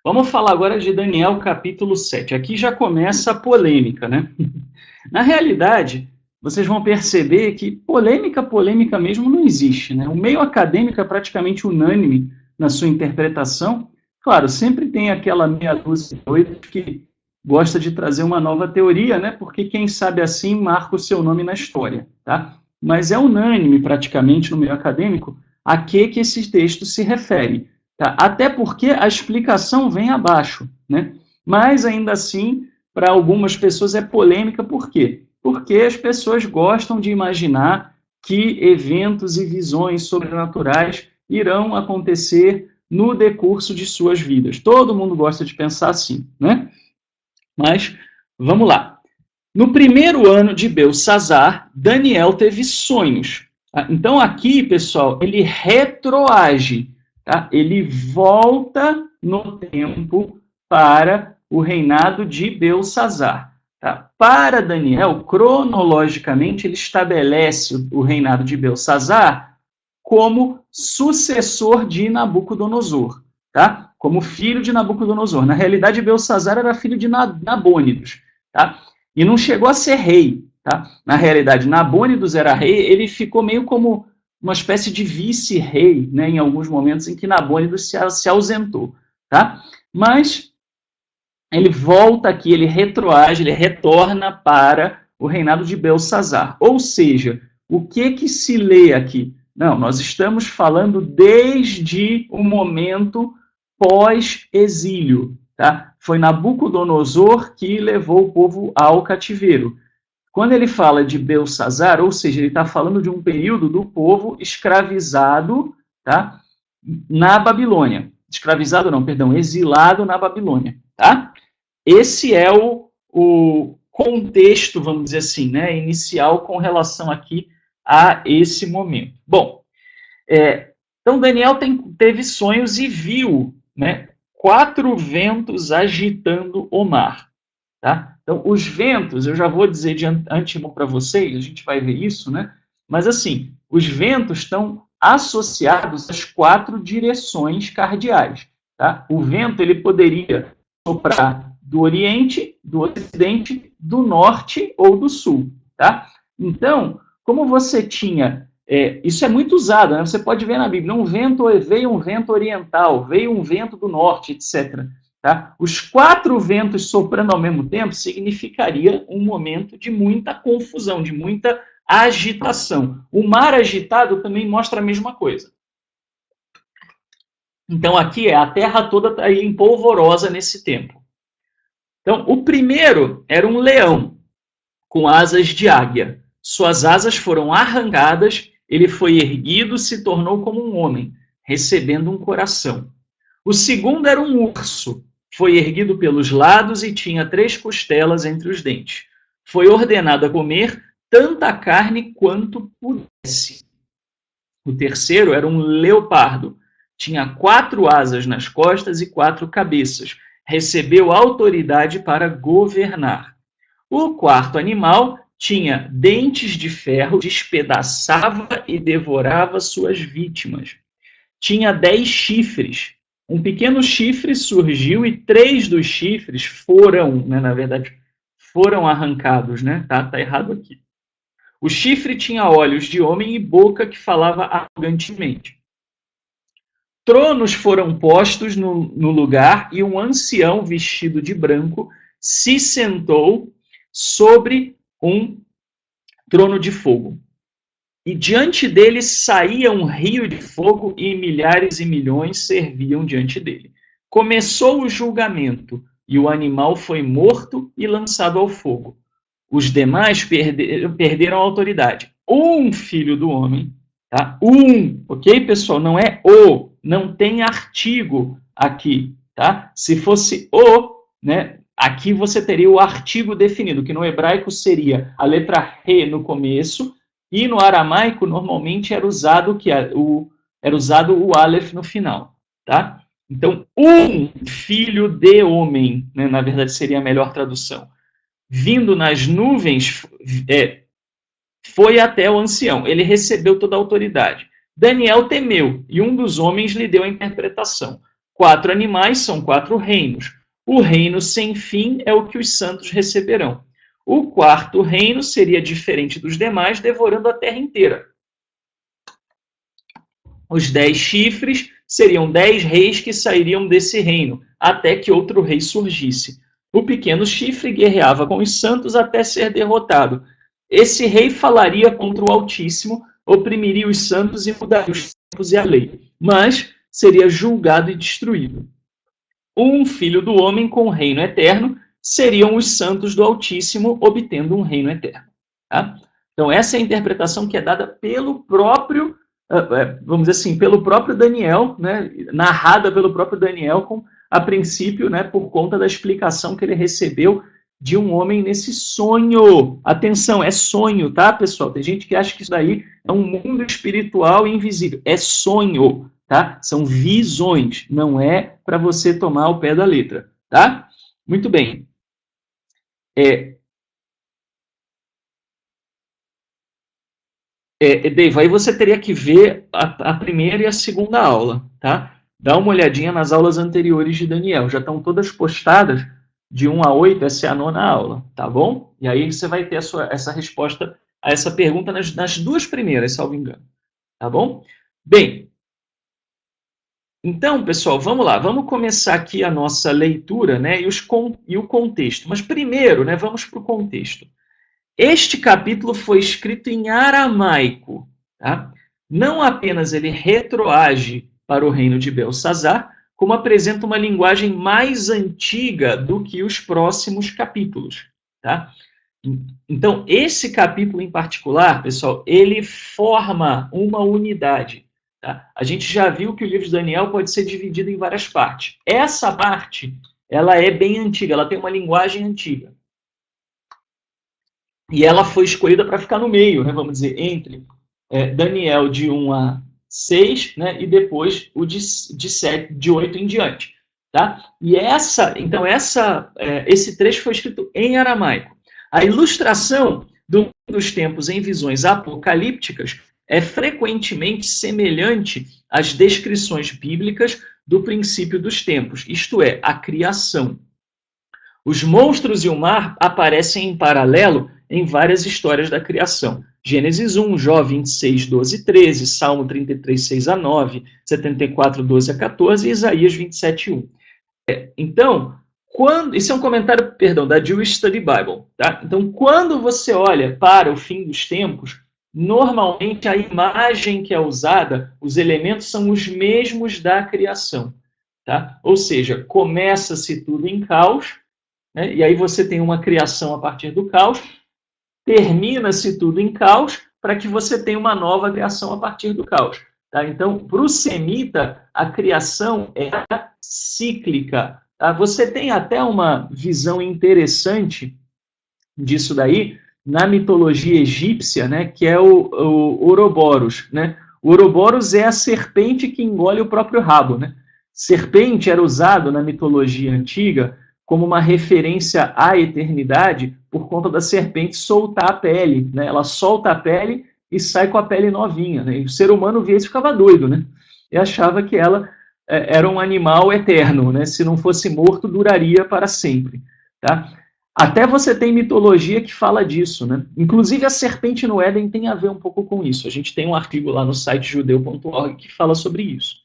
Vamos falar agora de Daniel capítulo 7. Aqui já começa a polêmica, né? Na realidade, vocês vão perceber que polêmica mesmo não existe, né? O meio acadêmico é praticamente unânime na sua interpretação. Claro, sempre tem aquela meia dúzia de doidos que gosta de trazer uma nova teoria, né? Porque quem sabe assim marca o seu nome na história, tá? Mas é unânime praticamente no meio acadêmico a que esse texto se refere. Tá? Até porque a explicação vem abaixo, né? Mas, ainda assim, para algumas pessoas é polêmica, por quê? Porque as pessoas gostam de imaginar que eventos e visões sobrenaturais irão acontecer no decurso de suas vidas. Todo mundo gosta de pensar assim, né? Mas, vamos lá. No primeiro ano de Belsazzar, Daniel teve sonhos. Tá? Então, aqui, pessoal, ele retroage. Tá? Ele volta no tempo para o reinado de Belsazzar. Tá? Para Daniel, cronologicamente, ele estabelece o reinado de Belsazzar como sucessor de Nabucodonosor, tá? Como filho de Nabucodonosor. Na realidade, Belsazzar era filho de Nabônidos, tá? E não chegou a ser rei, tá? Na realidade, Nabônidos era rei, ele ficou meio como uma espécie de vice-rei, né, em alguns momentos em que Nabônidos se ausentou, tá? Mas ele volta aqui, ele retroage, ele retorna para o reinado de Belsazzar. Ou seja, o que se lê aqui? Não, nós estamos falando desde o momento pós-exílio, tá? Foi Nabucodonosor que levou o povo ao cativeiro. Quando ele fala de Belsazzar, ou seja, ele está falando de um período do povo escravizado, tá? Na Babilônia. Escravizado não, perdão, exilado na Babilônia, tá? Esse é o contexto, vamos dizer assim, né, inicial com relação aqui a esse momento. Bom, então Daniel teve sonhos e viu, né, 4 ventos agitando o mar. Tá? Então, os ventos, eu já vou dizer de antemão para vocês, a gente vai ver isso, né? Mas, assim, os ventos estão associados às 4 direções cardeais. Tá? O vento ele poderia soprar do Oriente, do Ocidente, do Norte ou do Sul. Tá? Então, como você tinha... isso é muito usado, né? Você pode ver na Bíblia, veio um vento oriental, veio um vento do norte, etc., tá? Os 4 ventos soprando ao mesmo tempo significaria um momento de muita confusão, de muita agitação. O mar agitado também mostra a mesma coisa. Então, aqui a terra toda está aí empolvorosa nesse tempo. Então, o primeiro era um leão com asas de águia. Suas asas foram arrancadas, ele foi erguido, se tornou como um homem, recebendo um coração. O segundo era um urso. Foi erguido pelos lados e tinha 3 costelas entre os dentes. Foi ordenado a comer tanta carne quanto pudesse. O terceiro era um leopardo. Tinha 4 asas nas costas e 4 cabeças. Recebeu autoridade para governar. O quarto animal tinha dentes de ferro, despedaçava e devorava suas vítimas. Tinha 10 chifres. Um pequeno chifre surgiu e 3 dos chifres foram, né, na verdade, foram arrancados, né? Tá errado aqui. O chifre tinha olhos de homem e boca que falava arrogantemente. Tronos foram postos no lugar e um ancião vestido de branco se sentou sobre um trono de fogo. E diante dele saía um rio de fogo e milhares e milhões serviam diante dele. Começou o julgamento e o animal foi morto e lançado ao fogo. Os demais perderam a autoridade. Um filho do homem, tá? Ok, pessoal? Não é o, não tem artigo aqui, tá? Se fosse o, né? Aqui você teria o artigo definido, que no hebraico seria a letra Re no começo, e no aramaico, normalmente, era usado o Aleph no final. Tá? Então, um filho de homem, né, na verdade seria a melhor tradução, vindo nas nuvens, foi até o ancião. Ele recebeu toda a autoridade. Daniel temeu, e um dos homens lhe deu a interpretação. 4 animais são 4 reinos. O reino sem fim é o que os santos receberão. O quarto reino seria diferente dos demais, devorando a terra inteira. Os 10 chifres seriam 10 reis que sairiam desse reino, até que outro rei surgisse. O pequeno chifre guerreava com os santos até ser derrotado. Esse rei falaria contra o Altíssimo, oprimiria os santos e mudaria os tempos e a lei, mas seria julgado e destruído. Um filho do homem com o reino eterno seriam os santos do Altíssimo, obtendo um reino eterno. Tá? Então, essa é a interpretação que é dada pelo próprio, vamos dizer assim, pelo próprio Daniel, né, narrada pelo próprio Daniel, a princípio, né, por conta da explicação que ele recebeu de um homem nesse sonho. Atenção, é sonho, tá, pessoal? Tem gente que acha que isso daí é um mundo espiritual e invisível. É sonho, tá? São visões, não é para você tomar o pé da letra, tá? Muito bem. Dave, aí você teria que ver a primeira e a segunda aula, tá? Dá uma olhadinha nas aulas anteriores de Daniel, já estão todas postadas de 1 a 8, essa é a 9ª aula, tá bom? E aí você vai ter essa resposta a essa pergunta nas duas primeiras, salvo engano, tá bom? Bem, então, pessoal, vamos lá, vamos começar aqui a nossa leitura, né, e o contexto. Mas primeiro, né, vamos para o contexto. Este capítulo foi escrito em aramaico. Tá? Não apenas ele retroage para o reino de Belsazar, como apresenta uma linguagem mais antiga do que os próximos capítulos. Tá? Então, esse capítulo em particular, pessoal, ele forma uma unidade. Tá? A gente já viu que o livro de Daniel pode ser dividido em várias partes. Essa parte, ela é bem antiga, ela tem uma linguagem antiga. E ela foi escolhida para ficar no meio, né, vamos dizer, entre Daniel de 1 a 6, né, e depois o de 8 em diante. Tá? E esse trecho foi escrito em aramaico. A ilustração dos tempos em visões apocalípticas é frequentemente semelhante às descrições bíblicas do princípio dos tempos, isto é, a criação. Os monstros e o mar aparecem em paralelo em várias histórias da criação. Gênesis 1, Jó 26, 12 e 13, Salmo 33, 6 a 9, 74, 12 a 14 e Isaías 27, 1. Então, isso é um comentário, da Jewish Study Bible. Tá? Então, quando você olha para o fim dos tempos, normalmente a imagem que é usada, os elementos são os mesmos da criação. Tá? Ou seja, começa-se tudo em caos, né? E aí você tem uma criação a partir do caos, termina-se tudo em caos, para que você tenha uma nova criação a partir do caos. Tá? Então, para o semita, a criação é cíclica. Tá? Você tem até uma visão interessante disso daí na mitologia egípcia, né, que é o Ouroboros. Né? O Ouroboros é a serpente que engole o próprio rabo. Né? Serpente era usado na mitologia antiga como uma referência à eternidade por conta da serpente soltar a pele. Né? Ela solta a pele e sai com a pele novinha. Né? E o ser humano via isso e ficava doido. Né? E achava que ela era um animal eterno. Né? Se não fosse morto, duraria para sempre. Tá? Até você tem mitologia que fala disso. Né? Inclusive, a serpente no Éden tem a ver um pouco com isso. A gente tem um artigo lá no site judeu.org que fala sobre isso.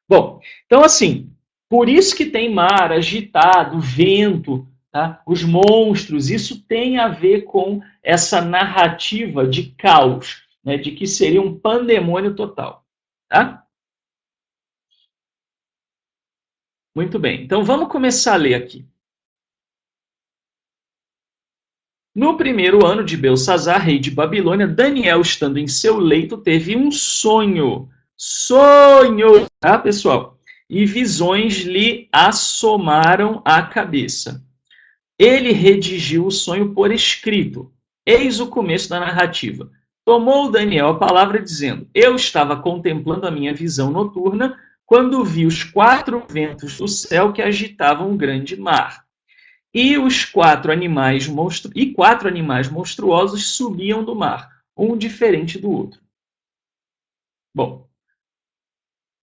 Bom, então assim, por isso que tem mar agitado, vento, tá? Os monstros, isso tem a ver com essa narrativa de caos, né? De que seria um pandemônio total. Tá? Muito bem, então vamos começar a ler aqui. No primeiro ano de Belsazar, rei de Babilônia, Daniel, estando em seu leito, teve um sonho. Sonho, tá, pessoal? E visões lhe assomaram à cabeça. Ele redigiu o sonho por escrito. Eis o começo da narrativa. Tomou Daniel a palavra, dizendo: Eu estava contemplando a minha visão noturna quando vi os 4 ventos do céu que agitavam um grande mar. E os 4 animais monstruosos subiam do mar, um diferente do outro. Bom,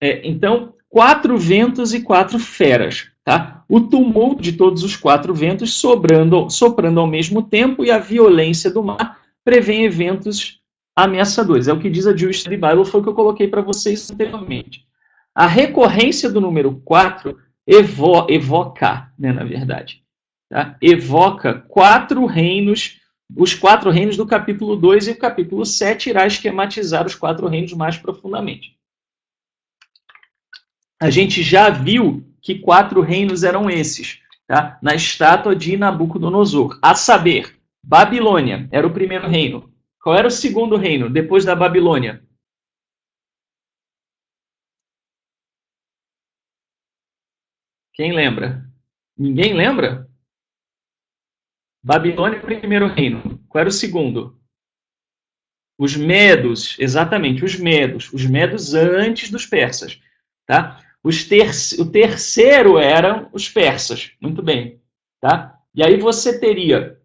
então, 4 ventos e 4 feras. Tá? O tumulto de todos os 4 ventos soprando ao mesmo tempo e a violência do mar prevêem eventos ameaçadores. É o que diz a Jewish Study Bible, foi o que eu coloquei para vocês anteriormente. A recorrência do número 4 evoca, né, na verdade, tá? Evoca 4 reinos, os 4 reinos do capítulo 2, e o capítulo 7 irá esquematizar os 4 reinos mais profundamente. A gente já viu que 4 reinos eram esses, tá? Na estátua de Nabucodonosor. A saber, Babilônia era o primeiro reino. Qual era o segundo reino depois da Babilônia? Quem lembra? Ninguém lembra? Babilônia é o primeiro reino. Qual era o segundo? Os medos, exatamente, os medos. Os medos antes dos persas, tá? O terceiro eram os persas, muito bem, tá? E aí você teria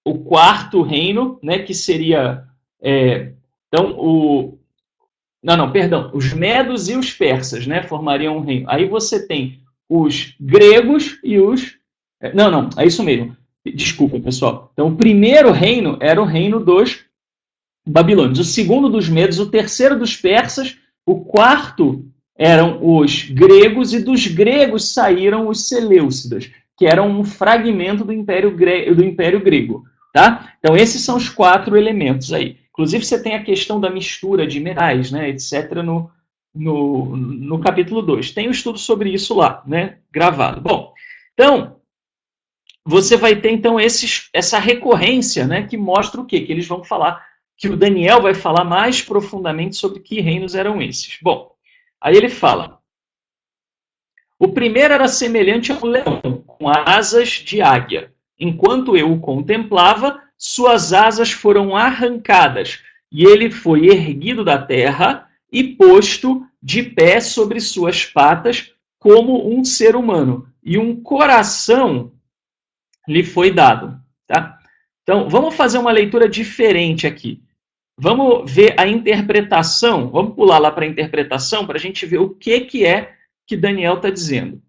o quarto reino, né, que seria, então, perdão, os medos e os persas, né, formariam um reino. Aí você tem os gregos e os... é isso mesmo. Desculpa, pessoal. Então, o primeiro reino era o reino dos babilônios, o segundo dos medos, o terceiro dos persas, o quarto eram os gregos, e dos gregos saíram os seleucidas, que eram um fragmento do Império Grego. Tá? Então, esses são os 4 elementos aí. Inclusive, você tem a questão da mistura de metais, né, etc., no capítulo 2. Tem um estudo sobre isso lá, né, gravado. Bom, então, você vai ter, então, essa recorrência, né, que mostra o quê? Que eles vão falar, que o Daniel vai falar mais profundamente sobre que reinos eram esses. Bom, aí ele fala: o primeiro era semelhante a um leão, com asas de águia. Enquanto eu o contemplava, suas asas foram arrancadas, e ele foi erguido da terra e posto de pé sobre suas patas, como um ser humano, e um coração lhe foi dado. Tá? Então, vamos fazer uma leitura diferente aqui. Vamos ver a interpretação, vamos pular lá para a interpretação, para a gente ver o que é que Daniel está dizendo.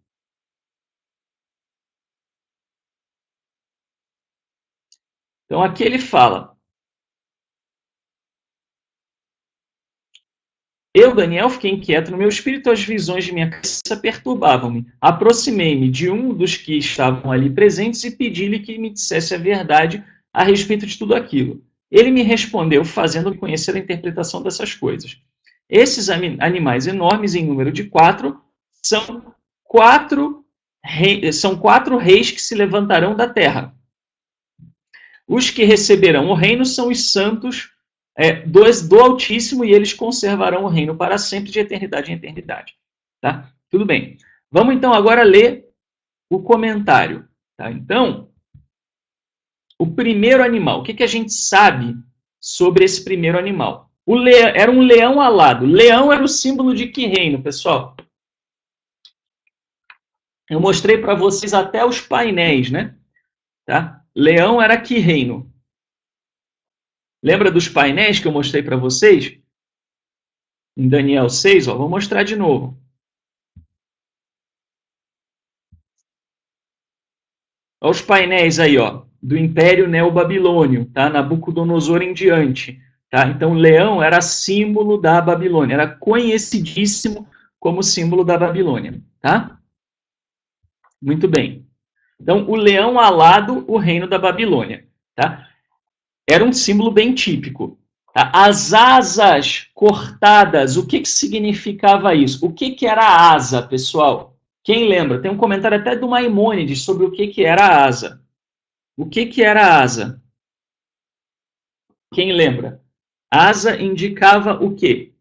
Então, aqui ele fala: eu, Daniel, fiquei inquieto no meu espírito, as visões de minha cabeça perturbavam-me. Aproximei-me de um dos que estavam ali presentes e pedi-lhe que me dissesse a verdade a respeito de tudo aquilo. Ele me respondeu, fazendo-me conhecer a interpretação dessas coisas. Esses animais enormes, em número de 4, são 4 reis que se levantarão da terra. Os que receberão o reino são os santos do Altíssimo, e eles conservarão o reino para sempre, de eternidade em eternidade. Tá? Tudo bem. Vamos então agora ler o comentário. Tá? Então, o primeiro animal. O que a gente sabe sobre esse primeiro animal? Era um leão alado. Leão era o símbolo de que reino, pessoal? Eu mostrei para vocês até os painéis, né? Tá? Leão era que reino? Lembra dos painéis que eu mostrei para vocês? Em Daniel 6, ó, vou mostrar de novo. Olha os painéis aí, ó, do Império Neobabilônio, tá? Nabucodonosor em diante. Tá? Então, leão era símbolo da Babilônia, era conhecidíssimo como símbolo da Babilônia. Tá? Muito bem. Então, o leão alado, o reino da Babilônia. Tá? Era um símbolo bem típico. Tá? As asas cortadas, o que significava isso? O que era a asa, pessoal? Quem lembra? Tem um comentário até do Maimônides sobre o que era a asa. O que era a asa? Quem lembra? Asa indicava o quê?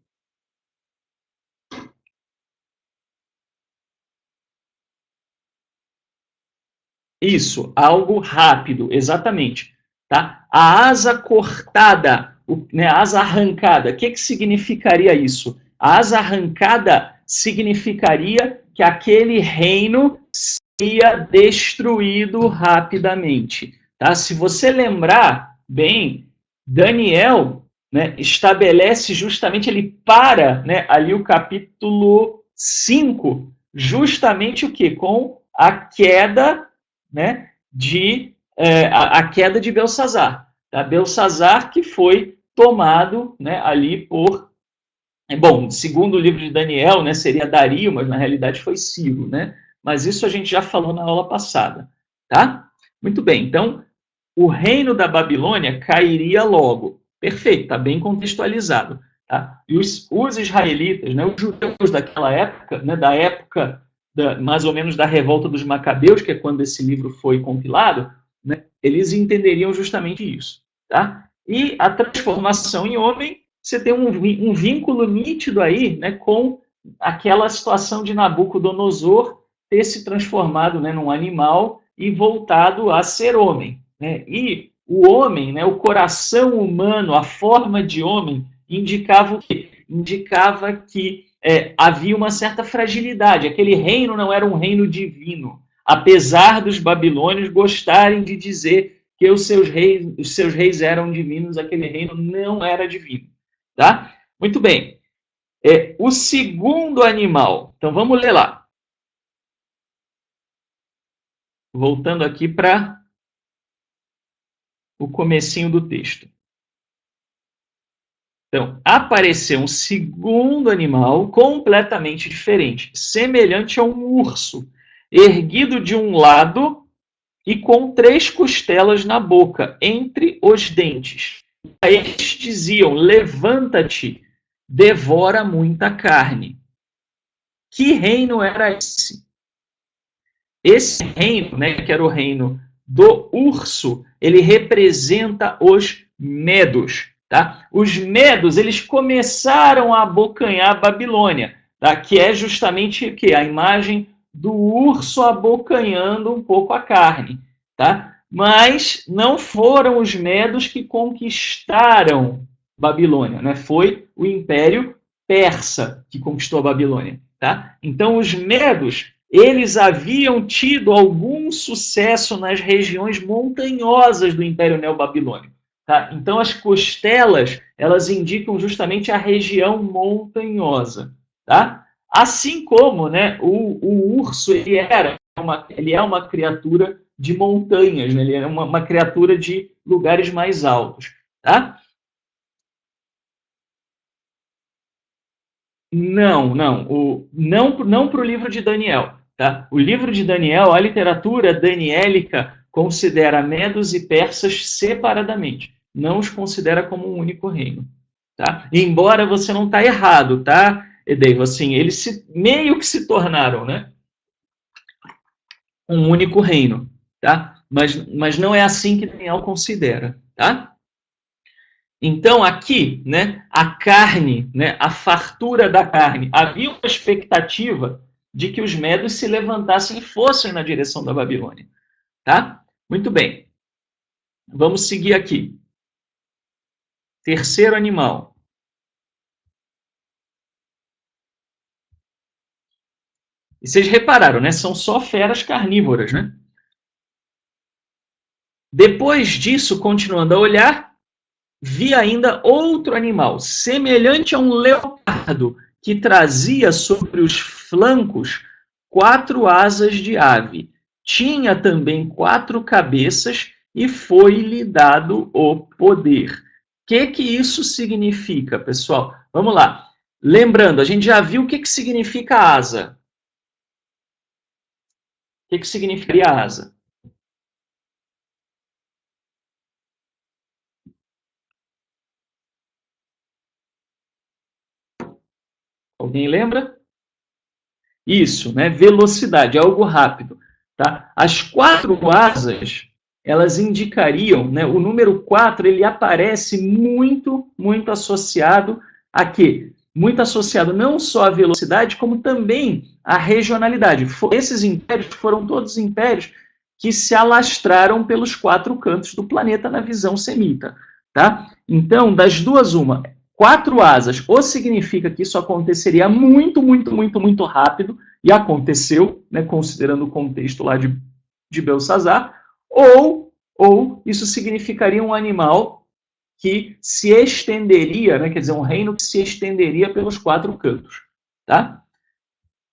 Isso, algo rápido, exatamente. Tá? A asa cortada, a asa arrancada, o que significaria isso? A asa arrancada significaria que aquele reino seria destruído rapidamente. Tá? Se você lembrar bem, Daniel, né, estabelece justamente, ele para, né, ali o capítulo 5, justamente o quê? Com a queda, né, a queda de Belsazar. Tá? Belsazar que foi tomado, né, ali por... Bom, segundo o livro de Daniel, né, seria Dario, mas na realidade foi Ciro, né? Mas isso a gente já falou na aula passada, tá? Muito bem, então o reino da Babilônia cairia logo. Perfeito, está bem contextualizado. Tá? E os israelitas, né, os judeus daquela época, né, da época mais ou menos da revolta dos Macabeus, que é quando esse livro foi compilado, né, eles entenderiam justamente isso. Tá? E a transformação em homem, você tem um vínculo nítido aí, né, com aquela situação de Nabucodonosor ter se transformado, né, num animal e voltado a ser homem. Né? E o homem, né, o coração humano, a forma de homem, indicava o quê? Indicava que havia uma certa fragilidade. Aquele reino não era um reino divino, apesar dos babilônios gostarem de dizer que os seus reis eram divinos, aquele reino não era divino. Tá? Muito bem. O segundo animal. Então vamos ler lá. Voltando aqui para o comecinho do texto. Então, apareceu um segundo animal completamente diferente, semelhante a um urso, erguido de um lado e com 3 costelas na boca, entre os dentes. Aí eles diziam: levanta-te, devora muita carne. Que reino era esse? Esse reino, né, que era o reino do urso, ele representa os medos. Tá? Os medos, eles começaram a abocanhar a Babilônia, tá? Que é justamente o quê? A imagem do urso abocanhando um pouco a carne. Tá? Mas não foram os medos que conquistaram Babilônia, né? Foi o Império Persa que conquistou a Babilônia. Tá? Então, os medos, eles haviam tido algum sucesso nas regiões montanhosas do Império Neobabilônico. Tá? Então, as costelas, elas indicam justamente a região montanhosa. Tá? Assim como, né, o urso ele é uma criatura de montanhas, né? Ele é uma criatura de lugares mais altos. Tá? Não para o livro de Daniel. Tá? O livro de Daniel, a literatura daniélica considera medos e persas separadamente. Não os considera como um único reino. Tá? Embora você não está errado, tá, Edeivo? Assim, eles meio que se tornaram, né, um único reino. Tá? Mas não é assim que Daniel considera. Tá? Então, aqui, né, a carne, né, a fartura da carne, havia uma expectativa de que os medos se levantassem e fossem na direção da Babilônia. Tá? Muito bem. Vamos seguir aqui. Terceiro animal. E vocês repararam, né? São só feras carnívoras, né? Depois disso, continuando a olhar, vi ainda outro animal, semelhante a um leopardo, que trazia sobre os flancos 4 asas de ave. Tinha também 4 cabeças e foi-lhe dado o poder. O que isso significa, pessoal? Vamos lá. Lembrando, a gente já viu o que significa asa. O que significaria asa? Alguém lembra? Isso, né? Velocidade, algo rápido. Tá? As 4 asas, elas indicariam, né? O número 4, ele aparece muito associado a quê? Muito associado não só à velocidade, como também à regionalidade. Esses impérios foram todos impérios que se alastraram pelos 4 cantos do planeta na visão semita. Tá? Então, das duas, uma. 4 asas, ou significa que isso aconteceria muito rápido, e aconteceu, né, considerando o contexto lá de Belsazar, ou isso significaria um animal que se estenderia, né, quer dizer, um reino que se estenderia pelos 4 cantos. Tá?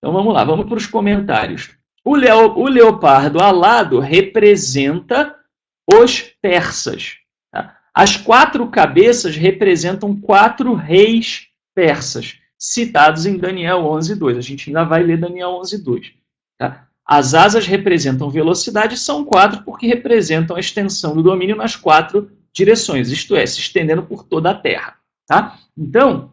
Então vamos lá, vamos para os comentários. O leopardo alado representa os persas. Tá? As 4 cabeças representam 4 reis persas, citados em Daniel 11:2. A gente ainda vai ler Daniel 11:2. Tá? As asas representam velocidade, são 4 porque representam a extensão do domínio nas 4 direções, isto é, se estendendo por toda a Terra. Tá? Então,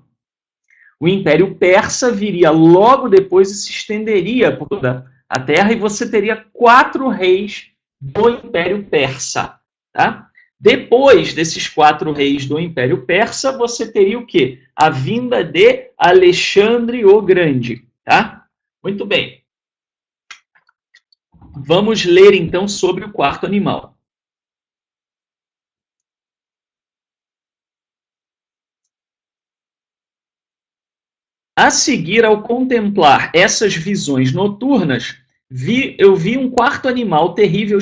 o Império Persa viria logo depois e se estenderia por toda a Terra, e você teria 4 reis do Império Persa. Tá? Depois desses 4 reis do Império Persa, você teria o quê? A vinda de Alexandre o Grande. Tá? Muito bem. Vamos ler então sobre o quarto animal. A seguir, ao contemplar essas visões noturnas, eu vi um quarto animal terrível,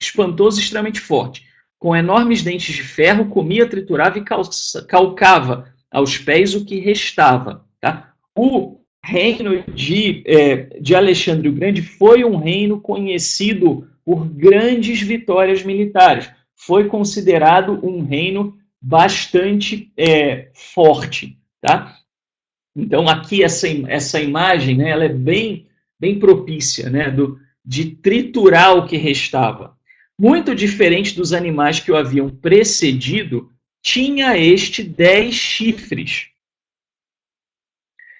espantoso e extremamente forte. Com enormes dentes de ferro, comia, triturava e calcava aos pés o que restava. Tá? O reino de Alexandre o Grande foi um reino conhecido por grandes vitórias militares. Foi considerado um reino bastante forte. Tá? Então, aqui essa imagem, né, ela é bem propícia, né, de triturar o que restava. Muito diferente dos animais que o haviam precedido, tinha este 10 chifres.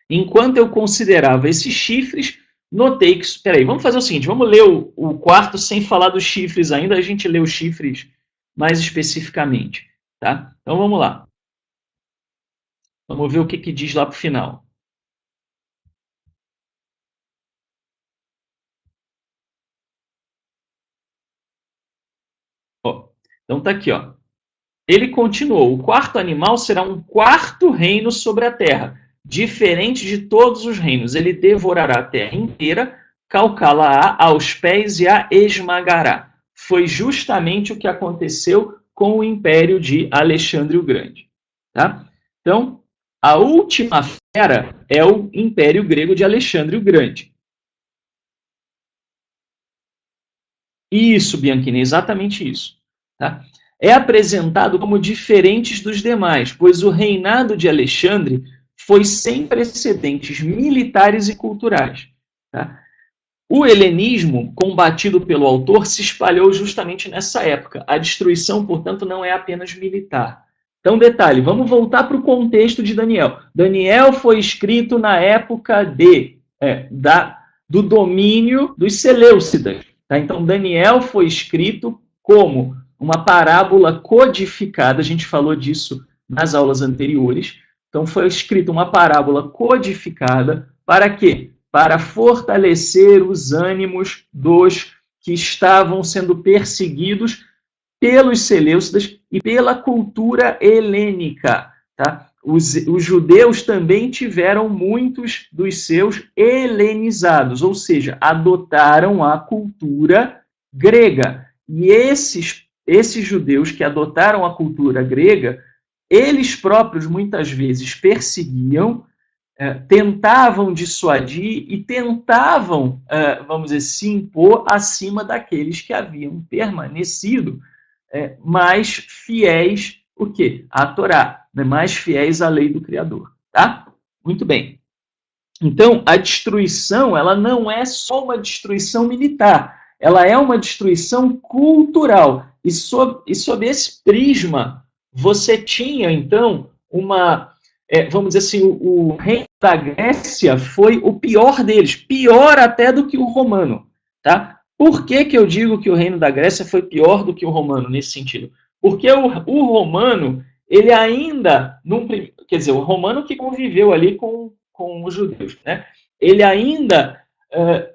Enquanto eu considerava esses chifres, notei que... Espera aí, vamos fazer o seguinte, vamos ler o quarto sem falar dos chifres ainda, a gente lê os chifres mais especificamente. Tá? Então, vamos lá. Vamos ver o que diz lá para o final. Ó, então tá aqui, ó. Ele continuou: o quarto animal será um quarto reino sobre a terra, diferente de todos os reinos. Ele devorará a terra inteira, calcá-la-á aos pés e a esmagará. Foi justamente o que aconteceu com o império de Alexandre o Grande. Tá? Então, a última fera é o Império Grego de Alexandre o Grande. Isso, Bianchini, exatamente isso. Tá? É apresentado como diferentes dos demais, pois o reinado de Alexandre foi sem precedentes militares e culturais. Tá? O helenismo, combatido pelo autor, se espalhou justamente nessa época. A destruição, portanto, não é apenas militar. Então, detalhe, vamos voltar para o contexto de Daniel. Daniel foi escrito na época do domínio dos Seleucidas. Tá? Então, Daniel foi escrito como uma parábola codificada, a gente falou disso nas aulas anteriores. Então, foi escrita uma parábola codificada para quê? Para fortalecer os ânimos dos que estavam sendo perseguidos pelos Seleucidas e pela cultura helênica. Tá? Os judeus também tiveram muitos dos seus helenizados, ou seja, adotaram a cultura grega. E esses judeus que adotaram a cultura grega, eles próprios muitas vezes perseguiam, tentavam dissuadir e tentavam, vamos dizer, se impor acima daqueles que haviam permanecido mais fiéis o quê? À Torá, né? Mais fiéis à lei do Criador. Tá? Muito bem. Então, a destruição, ela não é só uma destruição militar, ela é uma destruição cultural. E sob esse prisma, você tinha, então, vamos dizer assim, o reino da Grécia foi o pior deles, pior até do que o romano. Tá? Por que eu digo que o reino da Grécia foi pior do que o romano, nesse sentido? Porque o romano, ele ainda, quer dizer, o romano que conviveu ali com os judeus, né? Ele ainda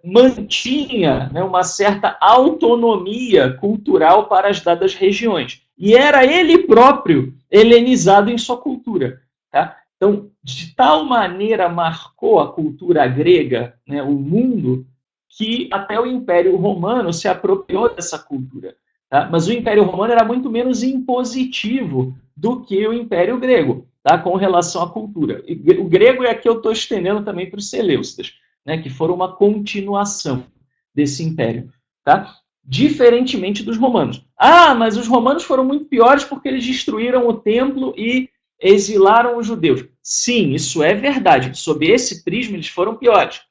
mantinha, né, uma certa autonomia cultural para as dadas regiões. E era ele próprio helenizado em sua cultura. Tá? Então, de tal maneira marcou a cultura grega, né, o mundo, que até o Império Romano se apropriou dessa cultura. Tá? Mas o Império Romano era muito menos impositivo do que o Império Grego, tá? Com relação à cultura. O grego é aqui eu estou estendendo também para os Seleucidas. né, que foram uma continuação desse império, tá? Diferentemente dos romanos. Ah, mas os romanos foram muito piores porque eles destruíram o templo e exilaram os judeus. Sim, isso é verdade. Sob esse prisma, eles foram piores.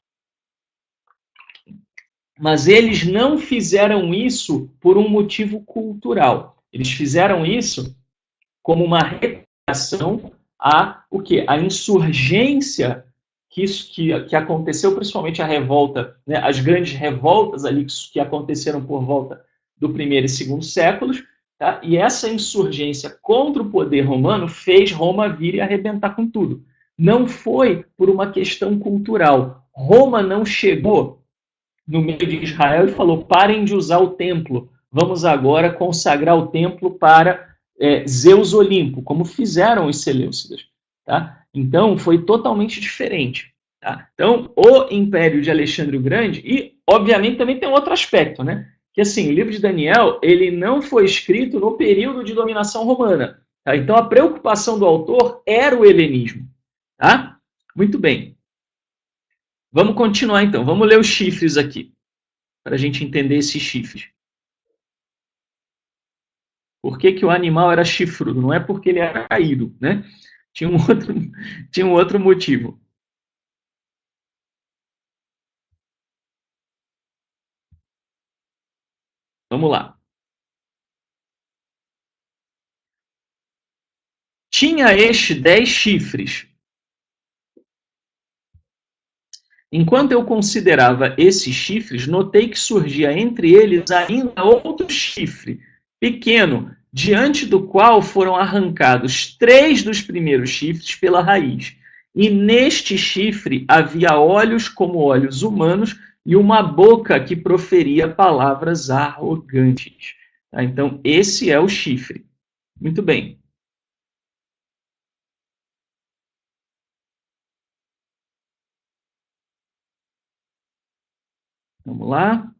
Mas eles não fizeram isso por um motivo cultural. Eles fizeram isso como uma reação a o quê? A insurgência que aconteceu, principalmente a revolta, né, as grandes revoltas ali que aconteceram por volta do primeiro e segundo séculos, tá? E essa insurgência contra o poder romano fez Roma vir e arrebentar com tudo. Não foi por uma questão cultural. Roma não chegou no meio de Israel e falou: parem de usar o templo, vamos agora consagrar o templo para Zeus Olimpo, como fizeram os Seleucidas. Tá? Então, foi totalmente diferente. Tá? Então, o Império de Alexandre o Grande, e, obviamente, também tem outro aspecto, né? Que, assim, o livro de Daniel, ele não foi escrito no período de dominação romana. Tá? Então, a preocupação do autor era o helenismo. Tá? Muito bem. Vamos continuar, então. Vamos ler os chifres aqui, para a gente entender esses chifres. Por que, que o animal era chifrudo? Não é porque ele era caído, né? Tinha um outro motivo. Vamos lá. Tinha este 10 chifres. Enquanto eu considerava esses chifres, notei que surgia entre eles ainda outro chifre, pequeno, diante do qual foram arrancados 3 dos primeiros chifres pela raiz. E neste chifre havia olhos como olhos humanos e uma boca que proferia palavras arrogantes. Tá? Então, esse é o chifre. Muito bem. Vamos lá.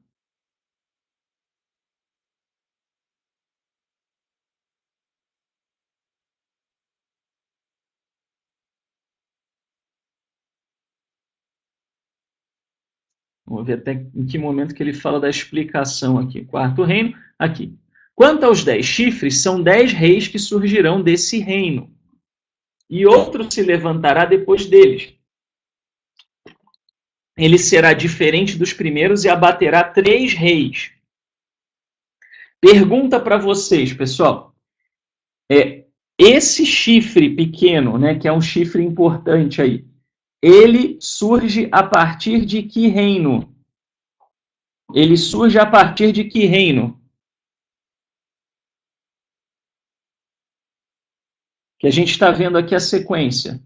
Vamos ver até em que momento que ele fala da explicação aqui. Quarto reino, aqui. Quanto aos 10 chifres, são 10 reis que surgirão desse reino, e outro se levantará depois deles. Ele será diferente dos primeiros e abaterá 3 reis. Pergunta para vocês, pessoal. Esse chifre pequeno, né, que é um chifre importante aí, ele surge a partir de que reino? Ele surge a partir de que reino? Que a gente está vendo aqui a sequência.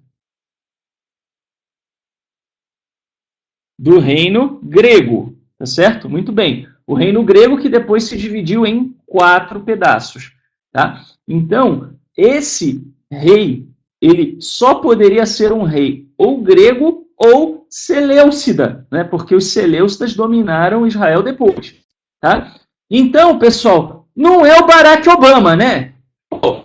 Do reino grego, tá certo? Muito bem. O reino grego que depois se dividiu em 4 pedaços, tá? Então, esse rei, ele só poderia ser um rei ou grego ou seleucida, né? Porque os seleucidas dominaram Israel depois, tá? Então, pessoal, não é o Barack Obama, né? Pô,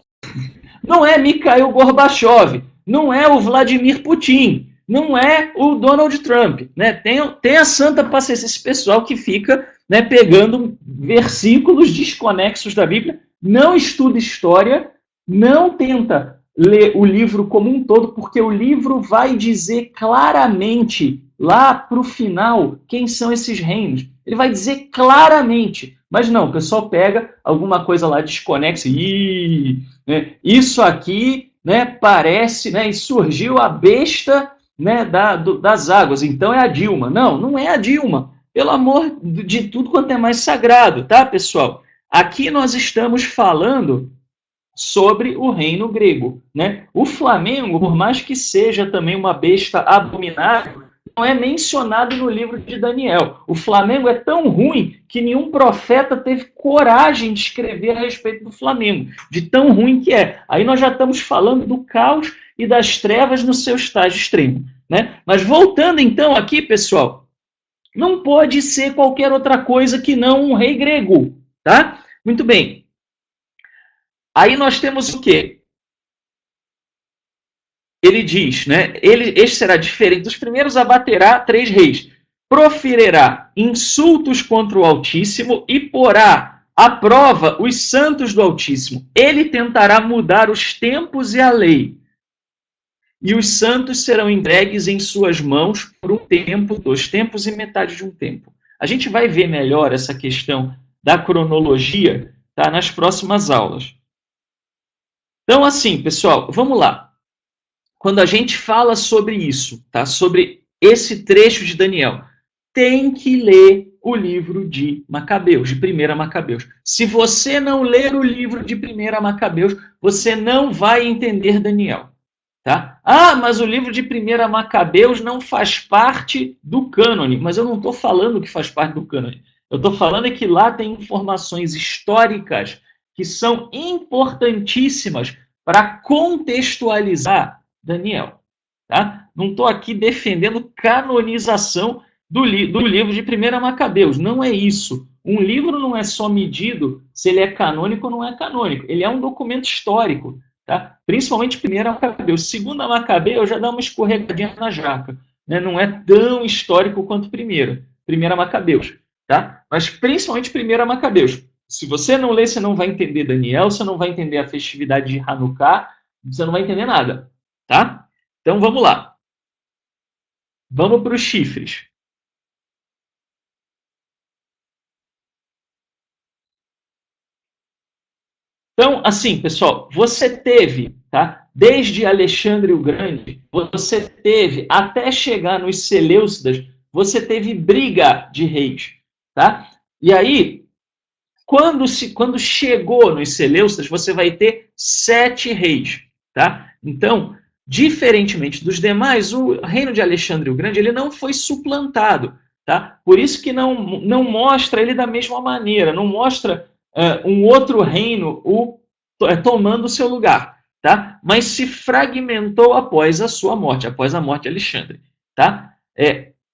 não é Mikhail Gorbachev, não é o Vladimir Putin, não é o Donald Trump, né? Tem a santa paciência, esse pessoal que fica, né, pegando versículos desconexos da Bíblia, não estuda história, não tenta ler o livro como um todo, porque o livro vai dizer claramente, lá para o final, quem são esses reinos. Ele vai dizer claramente, mas não, o pessoal pega alguma coisa lá desconexa, né, isso aqui, né, parece, né, e surgiu a besta, né, das águas, então é a Dilma. Não, não é a Dilma. Pelo amor de tudo quanto é mais sagrado, tá, pessoal? Aqui nós estamos falando sobre o reino grego, né? O Flamengo, por mais que seja também uma besta abominável, não é mencionado no livro de Daniel. O Flamengo é tão ruim que nenhum profeta teve coragem de escrever a respeito do Flamengo, de tão ruim que é. Aí nós já estamos falando do caos e das trevas no seu estágio extremo, né? Mas voltando então aqui, pessoal, não pode ser qualquer outra coisa que não um rei grego, tá? Muito bem. Aí nós temos o quê? ele diz, né? Este será diferente dos primeiros, abaterá 3 reis, proferirá insultos contra o Altíssimo e porá à prova os santos do Altíssimo. Ele tentará mudar os tempos e a lei. E os santos serão entregues em suas mãos por um tempo, 2 tempos e metade de um tempo. A gente vai ver melhor essa questão da cronologia, tá, nas próximas aulas. Então, assim, pessoal, vamos lá. Quando a gente fala sobre isso, tá, sobre esse trecho de Daniel, tem que ler o livro de Macabeus, de 1 Macabeus. Se você não ler o livro de 1 Macabeus, você não vai entender Daniel. Tá? Ah, mas o livro de 1 Macabeus não faz parte do cânone. Mas eu não estou falando que faz parte do cânone. Eu estou falando que lá tem informações históricas que são importantíssimas para contextualizar Daniel. Tá? Não estou aqui defendendo canonização do livro de 1 Macabeus. Não é isso. Um livro não é só medido se ele é canônico ou não é canônico. Ele é um documento histórico. Tá? Principalmente 1 Macabeus. 2 Macabeus já dá uma escorregadinha na jaca. Né? Não é tão histórico quanto 1 Macabeus. Tá? Mas principalmente 1 Macabeus. Se você não ler, você não vai entender Daniel, você não vai entender a festividade de Hanukkah, você não vai entender nada. Tá? Então vamos lá. Vamos para os chifres. Então, assim, pessoal, você teve, tá? Desde Alexandre o Grande, você teve, até chegar nos Seleucidas, você teve briga de reis, tá? E aí, quando chegou nos Seleucidas, você vai ter 7 reis, tá? Então, diferentemente dos demais, o reino de Alexandre o Grande, ele não foi suplantado, tá? Por isso que não mostra ele da mesma maneira, não mostra um outro reino tomando o seu lugar, tá? Mas se fragmentou após a sua morte, após a morte de Alexandre, tá?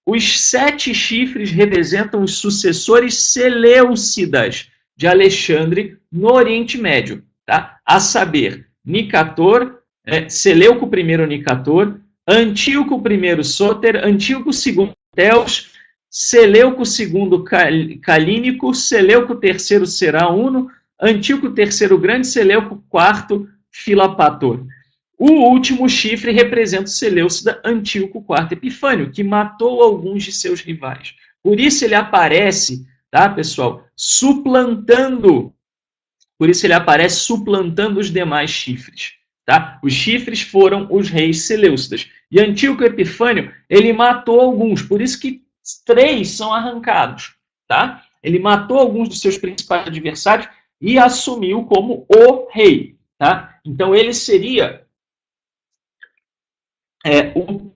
Os 7 chifres representam os sucessores seleucidas de Alexandre no Oriente Médio, tá? A saber, Nicator, Seleuco I Nicator, Antíoco I Sóter, Antíoco II Teos, Seleuco II Calínico, Seleuco III Serauno, Antíoco III Grande, Seleuco IV Filapator. O último chifre representa o Seleucida Antíoco IV Epifânio, que matou alguns de seus rivais. Por isso ele aparece, tá, pessoal, suplantando os demais chifres. Tá? Os chifres foram os reis seleucidas. E Antíoco Epifânio, ele matou alguns, por isso que 3 são arrancados. Tá? Ele matou alguns dos seus principais adversários e assumiu como o rei. Tá? Então ele seria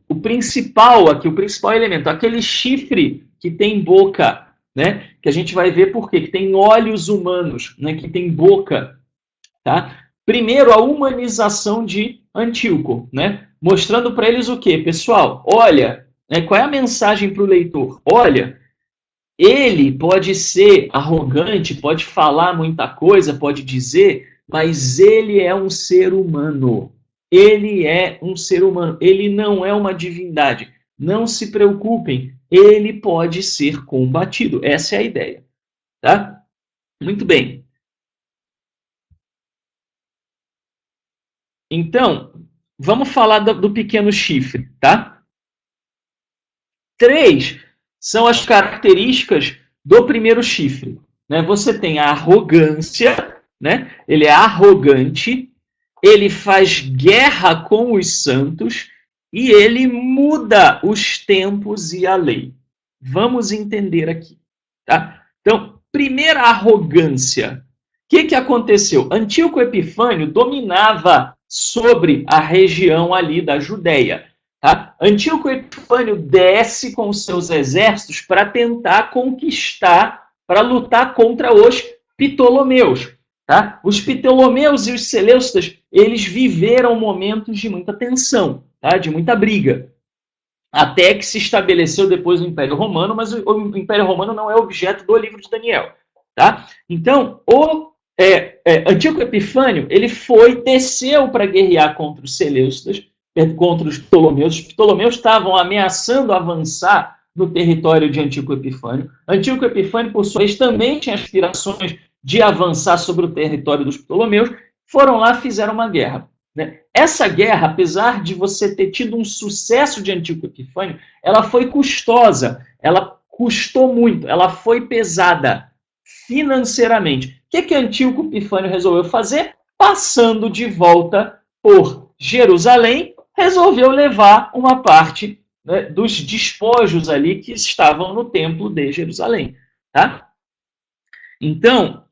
o principal aqui, o principal elemento, aquele chifre que tem boca, né? Que a gente vai ver por quê, que tem olhos humanos, né? Que tem boca, tá? Primeiro, a humanização de Antíoco, né? Mostrando para eles o quê? Pessoal, olha, né? Qual é a mensagem para o leitor? Olha, ele pode ser arrogante, pode falar muita coisa, pode dizer, mas ele é um ser humano. Ele é um ser humano. Ele não é uma divindade. Não se preocupem. Ele pode ser combatido. Essa é a ideia. Tá? Muito bem. Então, vamos falar do pequeno chifre, tá? 3 são as características do primeiro chifre. Né? Você tem a arrogância, né? Ele é arrogante, ele faz guerra com os santos e ele muda os tempos e a lei. Vamos entender aqui. Tá? Então, primeira arrogância. O que aconteceu? Antíoco Epifânio dominava sobre a região ali da Judéia. Tá? Antíoco Epifânio desce com seus exércitos para tentar conquistar, para lutar contra os Ptolomeus. Tá? Os Ptolomeus e os Seleucidas, eles viveram momentos de muita tensão, tá? De muita briga. Até que se estabeleceu depois o Império Romano, mas o Império Romano não é objeto do livro de Daniel. Tá? Então, Antíoco Epifânio, ele desceu para guerrear contra os Seleucidas, contra os Ptolomeus. Os Ptolomeus estavam ameaçando avançar no território de Antíoco Epifânio. Antíoco Epifânio, por sua vez, também tinha aspirações de avançar sobre o território dos Ptolomeus. Foram lá e fizeram uma guerra. Né? Essa guerra, apesar de você ter tido um sucesso de Antíoco Epifânio, ela foi custosa, ela custou muito, ela foi pesada financeiramente. O que Antíoco Epifânio resolveu fazer? Passando de volta por Jerusalém, resolveu levar uma parte, né, dos despojos ali que estavam no templo de Jerusalém. Tá? Então,